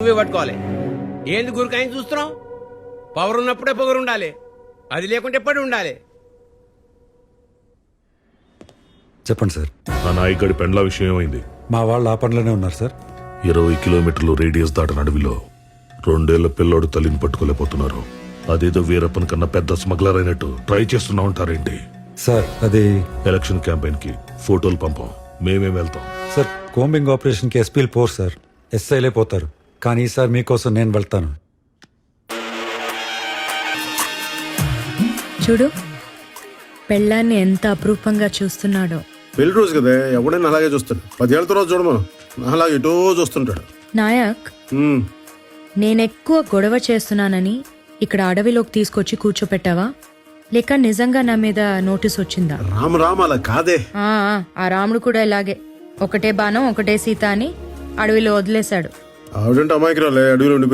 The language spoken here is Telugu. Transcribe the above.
నువ్వే పట్టుకోవాలి. ఏంది గురికాయని చూస్తున్నావు? పవర్ ఉన్నప్పుడే పొగరు ఉండాలి, అది లేకుంటే ఎప్పటి ఉండాలి. చెప్పండి సార్. ఆ నాయకుడి పెండ్ల విషయం ఏమైంది? మా వాళ్ళు ఆ పనిలోనే ఉన్నారు సార్. 20 కిలోమీటర్లు రేడియస్ దాటిన అడవిలో 2 ఏళ్ల పిల్లోడు తల్లిని పట్టుకోలేకపోతున్నారు. అదేదో వీరప్పన్ కన్నా పెద్ద స్మగ్లర్ అయినట్టు ట్రై చేస్తున్నా ఉంటారేంటి? సార్ అది ఎలక్షన్ క్యాంపెయిన్ కి ఫోటోలు పంపం, మేమేం వెళ్తాం. సార్ కోంబింగ్ ఆపరేషన్ కి ఎస్పీలు పోరు సార్, ఎస్ఐలే పోతారు. కానీ ఈసారి మీకోసం నేను వెళ్తాను. చూడు, పెళ్ళాన్ని ఎంత అపురూపంగా చూస్తున్నాడో. పెళ్లి రోజు కదా, ఎవడైనా అలాగే చూస్తాడు. 10 ఏళ్ళ తర్వాత చూడమా, అలాగే ఎటో చూస్తుంటాడు. నాయక్, ఉమ్, నేనెక్కువ గొడవ చేస్తున్నానని ఇక్కడ అడవిలోకి తీసుకొచ్చి కూర్చోపెట్టావా, లేక నిజంగా నా మీద నోటీస్ వచ్చిందా? రామ అలా కాదే. ఆ రాముడు కూడా ఇలాగే, ఒకటే బాణం ఒకటే సీత అని అడవిలో వదిలేశాడు. ఆవిడంటే అమాయకురాలే, అడవిలో ఉండిపోయి